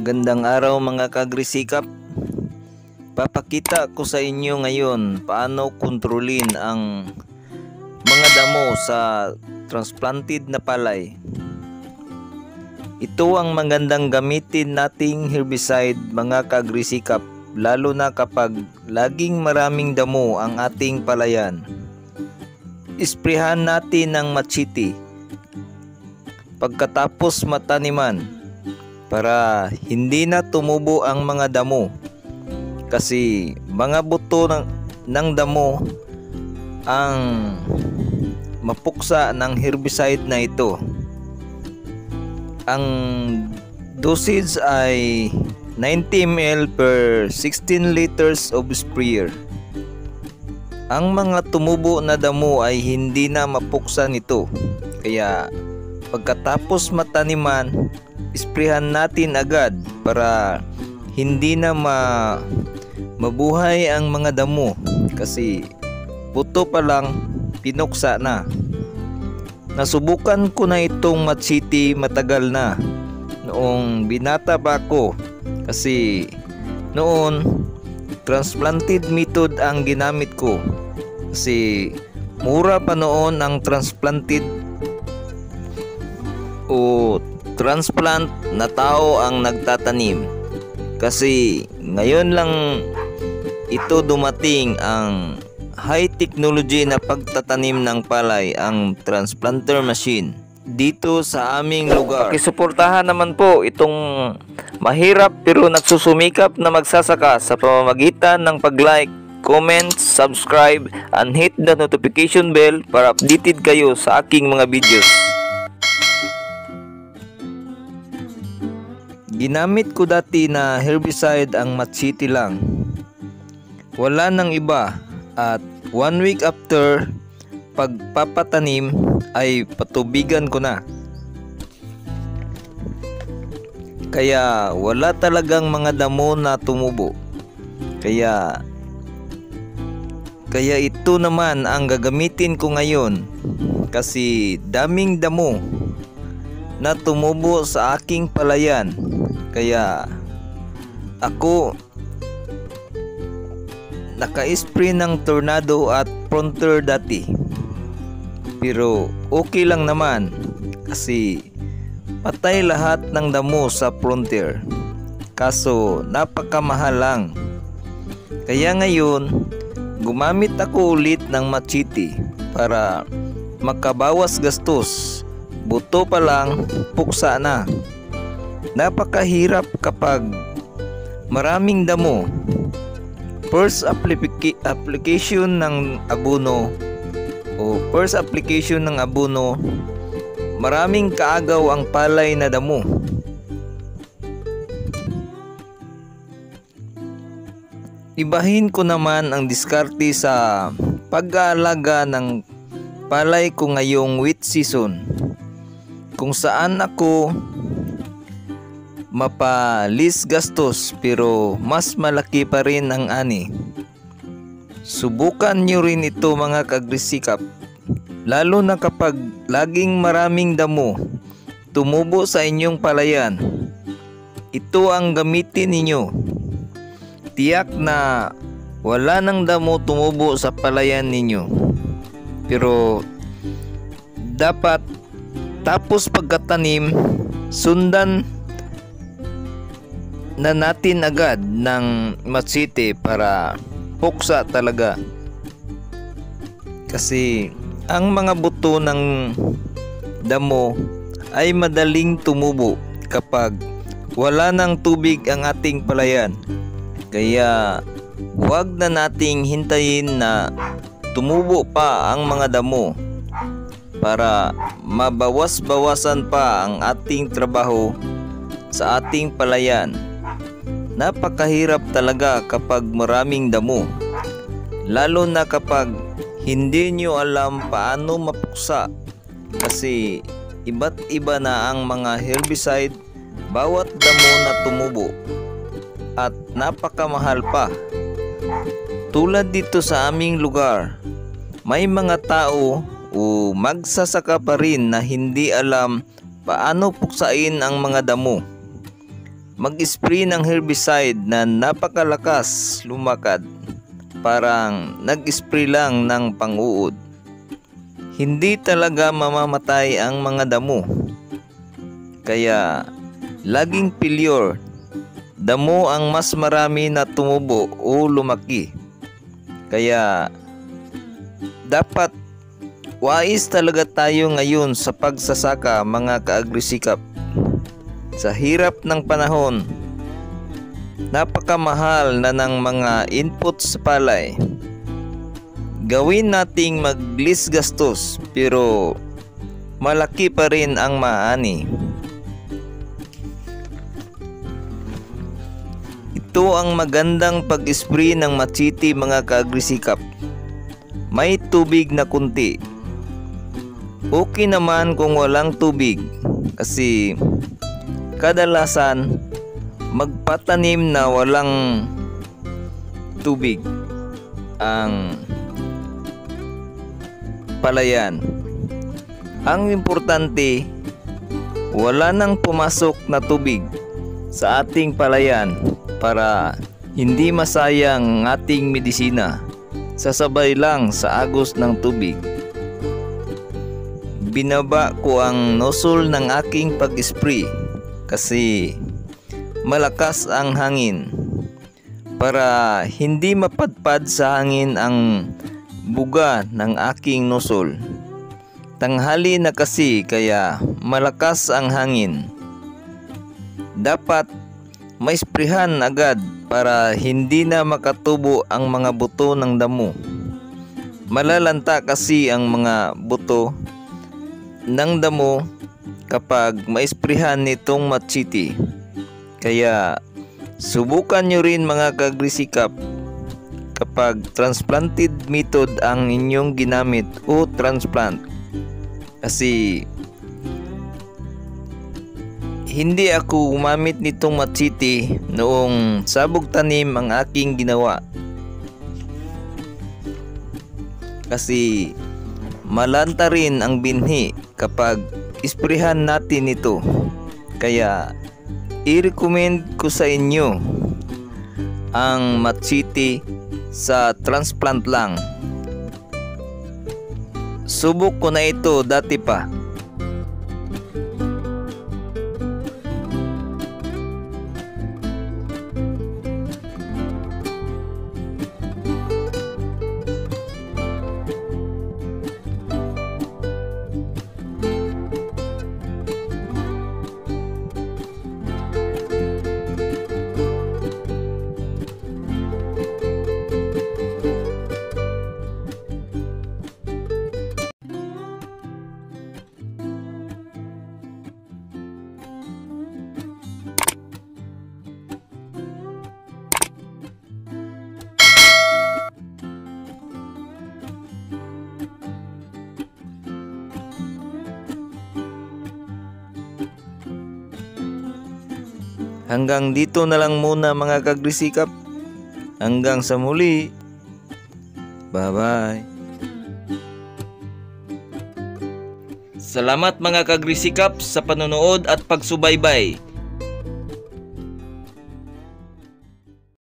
Magandang araw mga kagrisikap. Papakita ko sa inyo ngayon paano kontrolin ang mga damo sa transplanted na palay. Ito ang magandang gamitin nating herbicide mga kagrisikap, lalo na kapag laging maraming damo ang ating palayan. Isprehan natin ng machete pagkatapos mataniman para hindi na tumubo ang mga damo, kasi mga buto ng damo ang mapuksa ng herbicide na ito. Ang dosage ay 90 ml per 16 liters of sprayer. Ang mga tumubo na damo ay hindi na mapuksa nito, kaya pagkatapos mataniman, isprehan natin agad para hindi na mabuhay ang mga damo, kasi buto pa lang pinuksa na. Nasubukan ko na itong machete matagal na, noong binata pa ako, kasi noon transplanted method ang ginamit ko, kasi mura pa noon ang transplanted o transplant na tao ang nagtatanim, kasi ngayon lang ito dumating ang high technology na pagtatanim ng palay, ang transplanter machine dito sa aming lugar. Pakisuportahan naman po itong mahirap pero nagsusumikap na magsasaka sa pamamagitan ng pag-like, comment, subscribe, and hit the notification bell para updated kayo sa aking mga videos. Ginamit ko dati na herbicide ang machete lang, wala nang iba, at 1 week after pagpapatanim ay patubigan ko na. Kaya wala talagang mga damo na tumubo. Kaya ito naman ang gagamitin ko ngayon, kasi daming damo na tumubo sa aking palayan. Kaya ako naka-spray ng Tornado at Frontier dati, pero okay lang naman kasi patay lahat ng damo sa Frontier, kaso napakamahal lang. Kaya ngayon gumamit ako ulit ng machete para makabawas gastos. Buto pa lang puksa na. Napakahirap kapag maraming damo. First application ng abono maraming kaagaw ang palay na damo. Ibahin ko naman ang diskarte sa pag-aalaga ng palay ko ngayong wheat season, kung saan ako mapalis gastos pero mas malaki pa rin ang ani. Subukan nyo rin ito mga kagrisikap, lalo na kapag laging maraming damo tumubo sa inyong palayan. Ito ang gamitin ninyo. Tiyak na wala nang damo tumubo sa palayan ninyo. Pero dapat tapos pagkatanim, sundan na natin agad ng machete para puksa talaga, kasi ang mga buto ng damo ay madaling tumubo kapag wala ng tubig ang ating palayan. Kaya huwag na nating hintayin na tumubo pa ang mga damo para mabawas-bawasan pa ang ating trabaho sa ating palayan. Napakahirap talaga kapag maraming damo, lalo na kapag hindi nyo alam paano mapuksa, kasi iba't iba na ang mga herbicide bawat damo na tumubo, at napakamahal pa. Tulad dito sa aming lugar, may mga tao o magsasaka pa rin na hindi alam paano puksain ang mga damo. mag-spray ng herbicide na napakalakas lumakad. Parang nag-spray lang ng pang-uod. Hindi talaga mamamatay ang mga damo. Kaya laging failure. Damo ang mas marami na tumubo o lumaki. Kaya dapat wais talaga tayo ngayon sa pagsasaka, mga kaagrisikap. Sa hirap ng panahon, napakamahal na ng mga inputs sa palay. Gawin nating mag-least gastos pero malaki pa rin ang maani. Ito ang magandang pag-spray ng machete, mga kaagrisikap. May tubig na kunti. Okay naman kung walang tubig kasi kadalasan magpatanim na walang tubig ang palayan. Ang importante, wala nang pumasok na tubig sa ating palayan para hindi masayang ang ating medisina. Sasabay lang sa agos ng tubig. Binaba ko ang nozzle ng aking pag-spray kasi malakas ang hangin para hindi mapadpad sa hangin ang buga ng aking nozzle. Tanghali na kasi kaya malakas ang hangin. Dapat may sprayhan agad para hindi na makatubo ang mga buto ng damo. Malalanta kasi ang mga buto ng damo kapag maisprehan nitong machete. Kaya subukan nyo rin, mga kaagrisikap, kapag transplanted method ang inyong ginamit o transplant. Kasi hindi ako gumamit nitong machete noong sabog tanim ang aking ginawa. Kasi malanta rin ang binhi kapag isprehan natin ito. Kaya i-recommend ko sa inyo ang machete sa transplant lang. Subok ko na ito dati pa. Hanggang dito na lang muna, mga kaagrisikap. Hanggang sa muli. Bye-bye. Salamat, mga kaagrisikap, sa panonood at pagsubaybay.